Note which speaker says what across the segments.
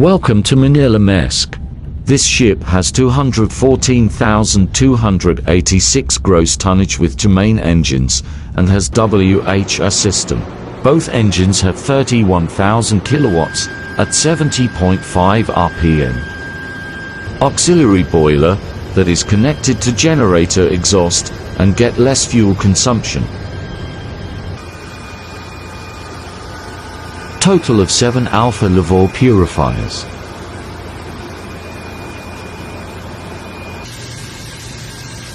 Speaker 1: Welcome to Manila Mesk. This ship has 214,286 gross tonnage with two main engines and has WHS system. Both engines have 31,000 kilowatts at 70.5 RPM. Auxiliary boiler that is connected to generator exhaust and get less fuel consumption. Total of 7 alpha level purifiers.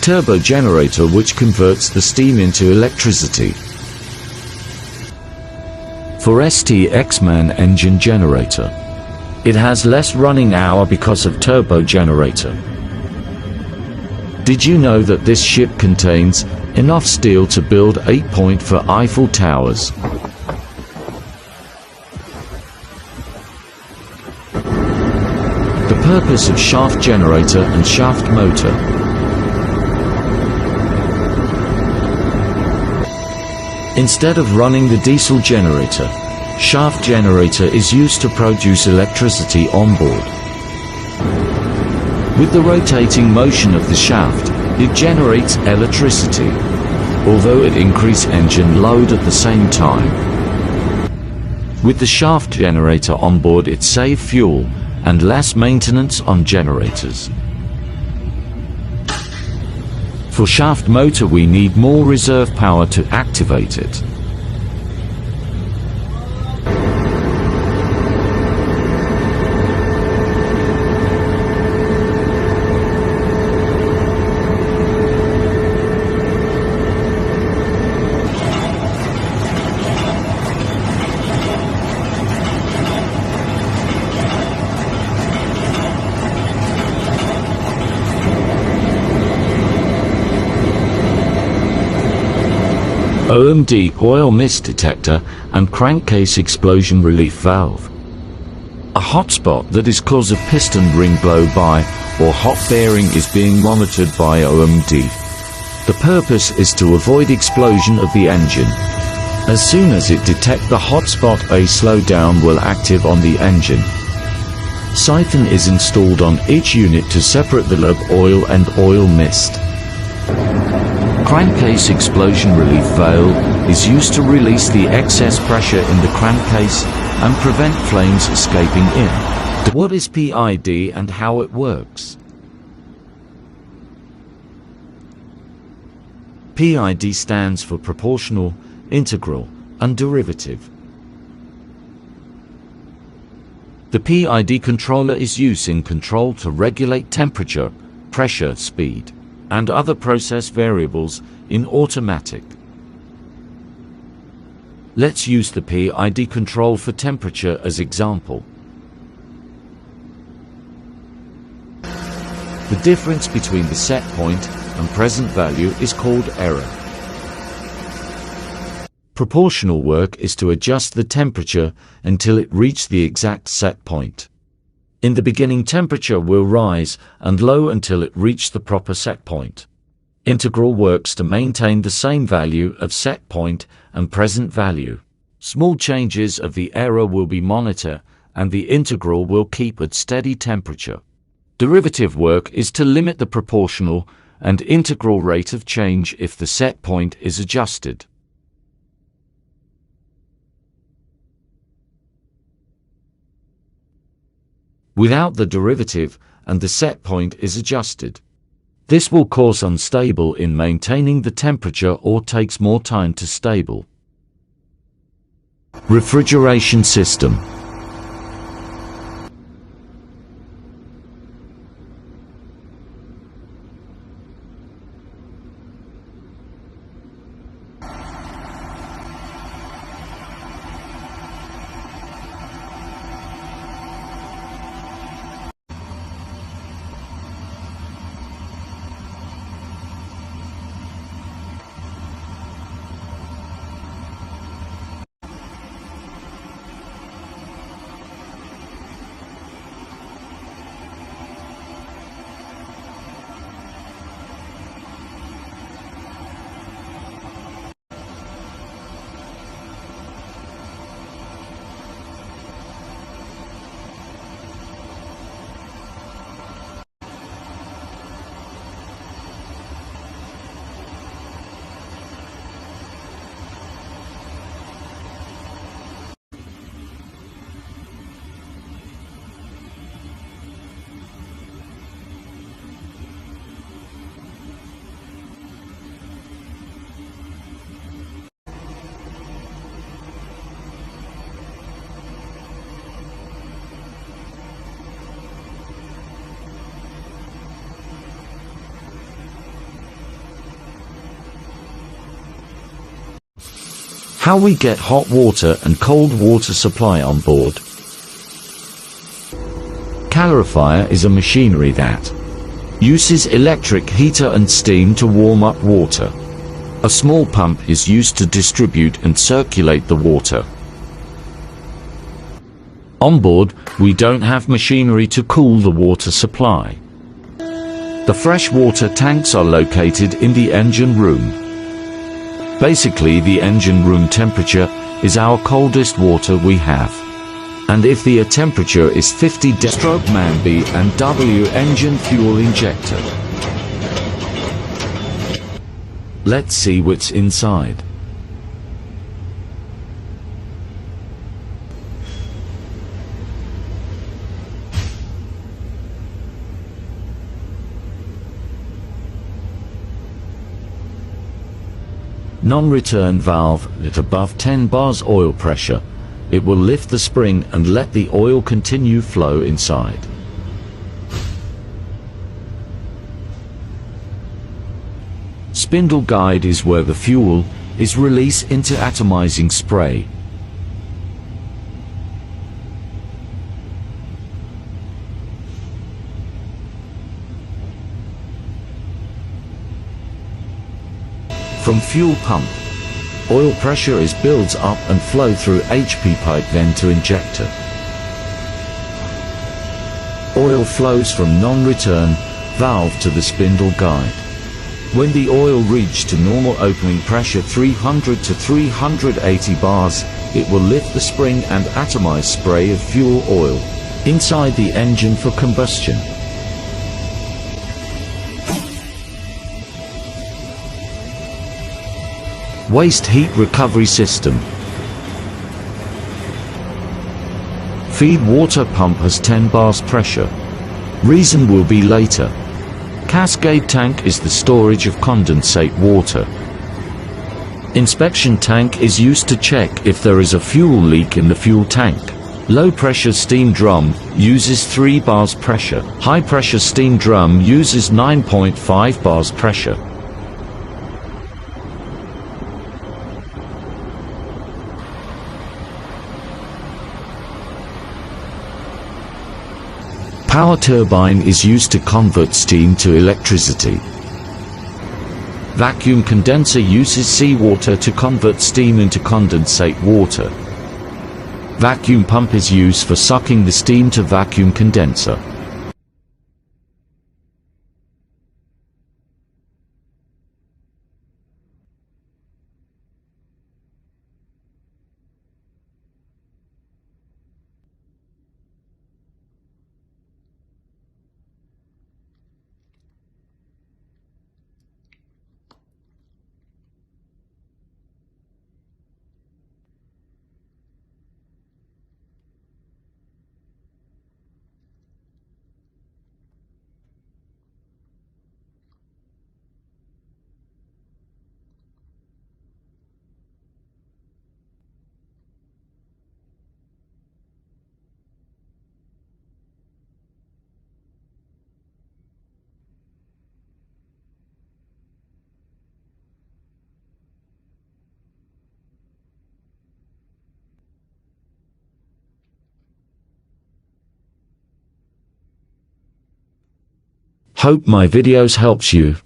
Speaker 1: Turbo generator which converts the steam into electricity. For ST-X-Man engine generator. It has less running hour because of turbo generator. Did you know that this ship contains enough steel to build 8 for Eiffel Towers? The purpose of shaft generator and shaft motor. Instead of running the diesel generator, shaft generator is used to produce electricity on board. With the rotating motion of the shaft, it generates electricity, although it increases engine load at the same time. With the shaft generator on board it saves fuel and less maintenance on generators. For shaft motor we need more reserve power to activate it. OMD oil mist detector and crankcase explosion relief valve. A hotspot that is cause of piston ring blow by or hot bearing is being monitored by OMD. The purpose is to avoid explosion of the engine. As soon as it detects the hotspot, a slowdown will active on the engine. Siphon is installed on each unit to separate the lube oil and oil mist. Crankcase explosion relief valve is used to release the excess pressure in the crankcase and prevent flames escaping in. What is PID and how it works? PID stands for proportional, integral, and derivative. The PID controller is used in control to regulate temperature, pressure, speed, and other process variables in automatic. Let's use the PID control for temperature as example. The difference between the set point and present value is called error. Proportional work is to adjust the temperature until it reaches the exact set point. In the beginning temperature will rise and low until it reaches the proper set point. Integral works to maintain the same value of set point and present value. Small changes of the error will be monitored and the integral will keep at steady temperature. Derivative work is to limit the proportional and integral rate of change if the set point is adjusted. Without the derivative and the set point is adjusted. This will cause unstable in maintaining the temperature or takes more time to stable. Refrigeration system. How we get hot water and cold water supply on board. Calorifier is a machinery that uses electric heater and steam to warm up water. A small pump is used to distribute and circulate the water. On board, we don't have machinery to cool the water supply. The freshwater tanks are located in the engine room. Basically, the engine room temperature is our coldest water we have. And if the temperature is 50 stroke man B and W engine fuel injector. Let's see what's inside. Non-return valve at above 10 bars oil pressure. It will lift the spring and let the oil continue flow inside. Spindle guide is where the fuel is released into atomizing spray. From fuel pump, oil pressure is builds up and flow through HP pipe then to injector. Oil flows from non-return valve to the spindle guide. When the oil reaches to normal opening pressure 300 to 380 bars, it will lift the spring and atomize spray of fuel oil inside the engine for combustion. Waste heat recovery system. Feed water pump has 10 bars pressure. Reason will be later. Cascade tank is the storage of condensate water. Inspection tank is used to check if there is a fuel leak in the fuel tank. Low pressure steam drum uses 3 bars pressure. High pressure steam drum uses 9.5 bars pressure. Power turbine is used to convert steam to electricity. Vacuum condenser uses seawater to convert steam into condensate water. Vacuum pump is used for sucking the steam to vacuum condenser. Hope my videos helps you.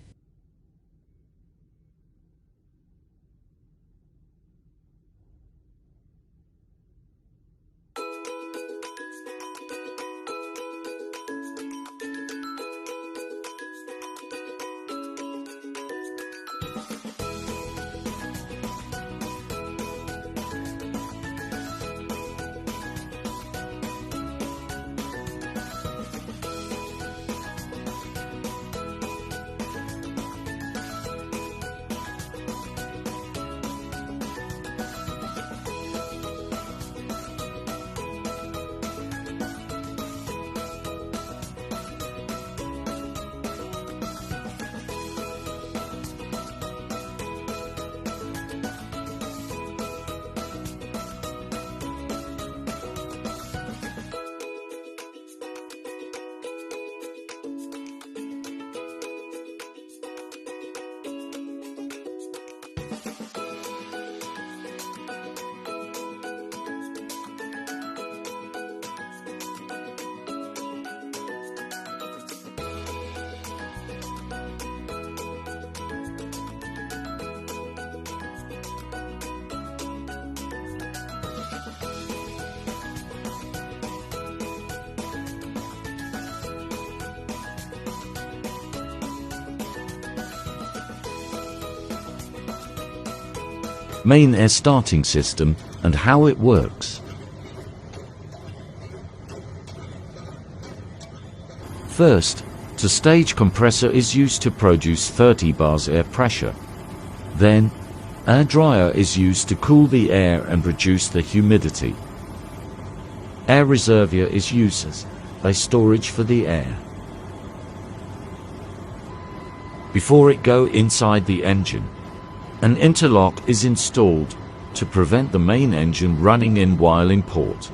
Speaker 1: Main air starting system and how it works. First, the stage compressor is used to produce 30 bars air pressure. Then, air dryer is used to cool the air and reduce the humidity. Air reservoir is used as a storage for the air. Before it go inside the engine, an interlock is installed to prevent the main engine running in while in port.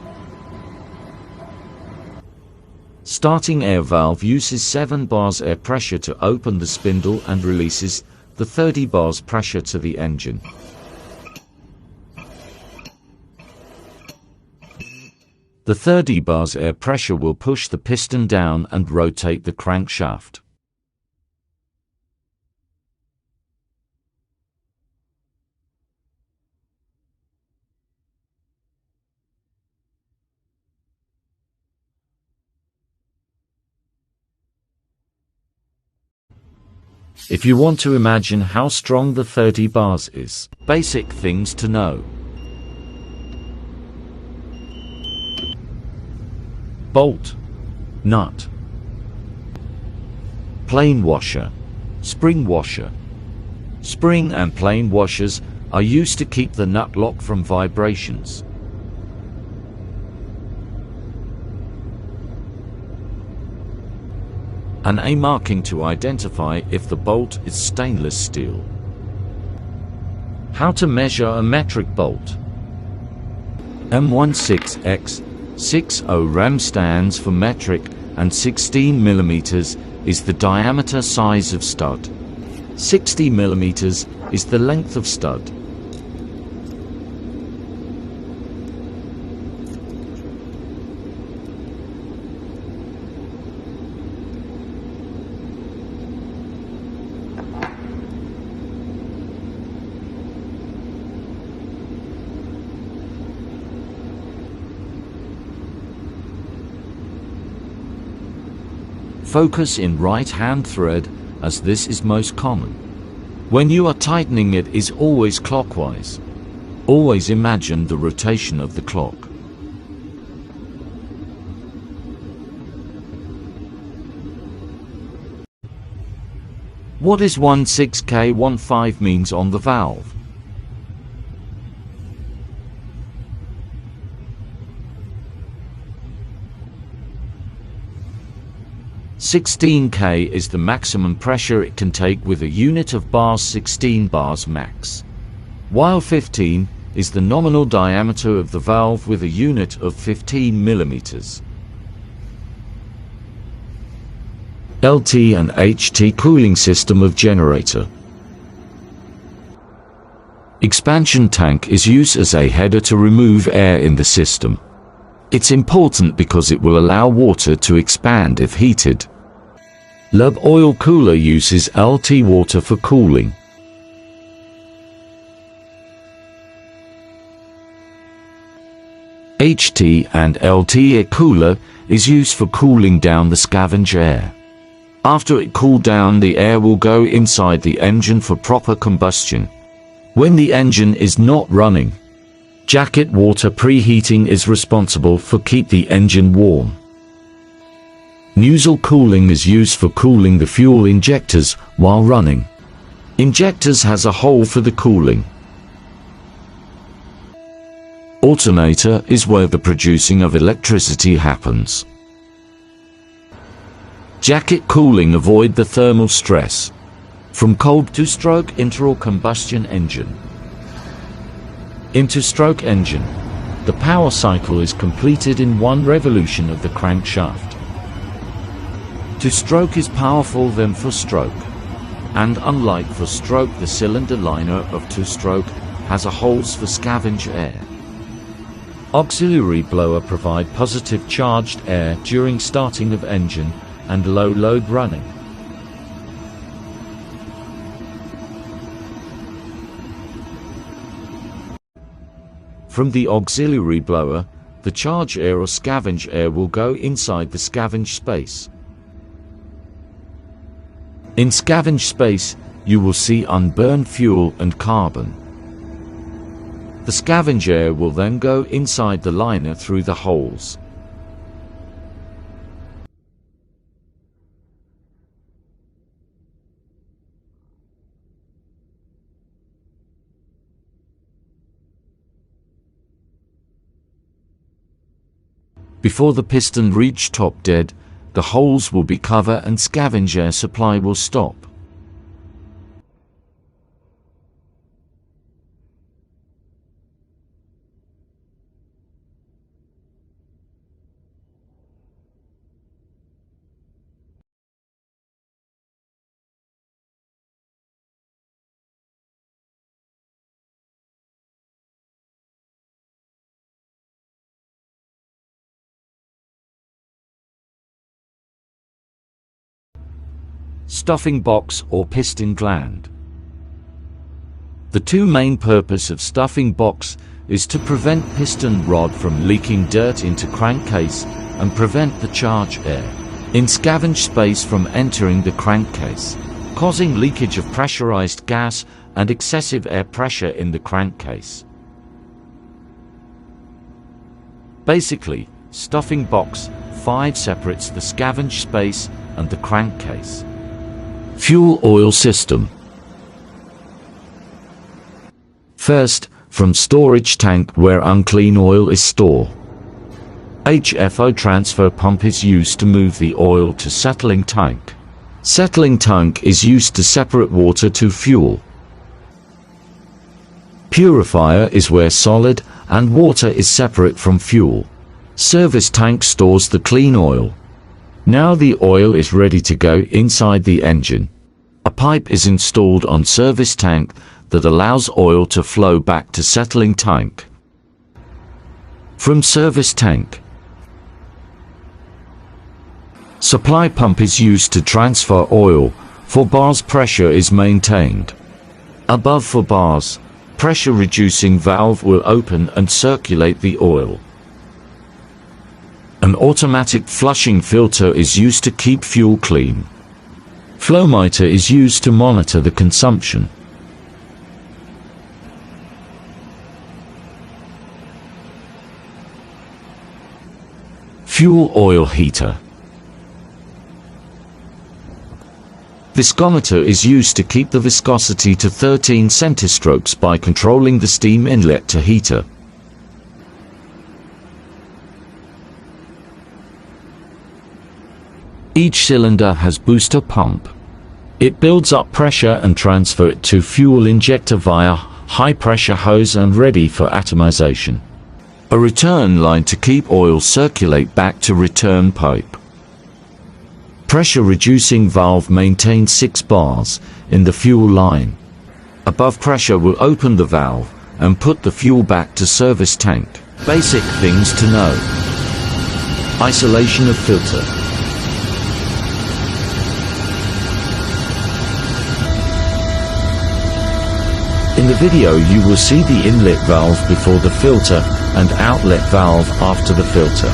Speaker 1: Starting air valve uses 7 bars air pressure to open the spindle and releases the 30 bars pressure to the engine. The 30 bars air pressure will push the piston down and rotate the crankshaft. If you want to imagine how strong the 30 bars is, basic things to know. Bolt, nut, plane washer, spring washer. Spring and plane washers are used to keep the nut lock from vibrations. An A marking to identify if the bolt is stainless steel. How to measure a metric bolt. M16X60 rem stands for metric and 16 mm is the diameter size of stud. 60 mm is the length of stud. Focus in right-hand thread as this is most common. When you are tightening it is always clockwise. Always imagine the rotation of the clock. What is 16K15 means on the valve? (16K) is the maximum pressure it can take with a unit of bars, 16 bars max, while 15 is the nominal diameter of the valve with a unit of 15 mm. LT and HT cooling system of generator. Expansion tank is used as a header to remove air in the system. It's important because it will allow water to expand if heated. Lub oil cooler uses LT water for cooling. HT and LT air cooler is used for cooling down the scavenge air. After it cooled down, the air will go inside the engine for proper combustion. When the engine is not running, jacket water preheating is responsible for keep the engine warm. Nozzle cooling is used for cooling the fuel injectors while running. Injectors has a hole for the cooling. Alternator is where the producing of electricity happens. Jacket cooling avoid the thermal stress. From cold two-stroke internal combustion engine. Into stroke engine, the power cycle is completed in one revolution of the crankshaft. Two-stroke is powerful than four-stroke, and unlike four-stroke, the cylinder liner of two-stroke has a holes for scavenge air. Auxiliary blower provide positive charged air during starting of engine and low load running. From the auxiliary blower, the charge air or scavenge air will go inside the scavenge space. In scavenge space, you will see unburned fuel and carbon. The scavenged air will then go inside the liner through the holes. Before the piston reach top dead, the holes will be covered and scavenged air supply will stop. Stuffing box or piston gland. The two main purposes of stuffing box is to prevent piston rod from leaking dirt into crankcase and prevent the charged air in scavenged space from entering the crankcase, causing leakage of pressurized gas and excessive air pressure in the crankcase. Basically, stuffing box 5 separates the scavenged space and the crankcase. Fuel oil system. First, from storage tank where unclean oil is stored. HFO transfer pump is used to move the oil to settling tank. Settling tank is used to separate water to fuel. Purifier is where solid and water is separate from fuel. Service tank stores the clean oil. Now the oil is ready to go inside the engine. A pipe is installed on service tank that allows oil to flow back to settling tank. From service tank. Supply pump is used to transfer oil. For bars pressure is maintained. Above for bars, pressure reducing valve will open and circulate the oil. An automatic flushing filter is used to keep fuel clean. Flow meter is used to monitor the consumption. Fuel oil heater. Viscometer is used to keep the viscosity to 13 centistrokes by controlling the steam inlet to heater. Each cylinder has booster pump. It builds up pressure and transfer it to fuel injector via high pressure hose and ready for atomization. A return line to keep oil circulate back to return pipe. Pressure reducing valve maintains 6 bars in the fuel line. Above pressure will open the valve and put the fuel back to service tank. Basic things to know. Isolation of filter. In the video you will see the inlet valve before the filter and outlet valve after the filter.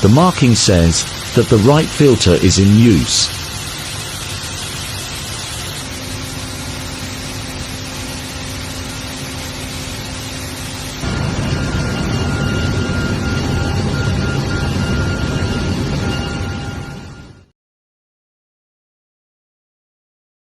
Speaker 1: The marking says that the right filter is in use.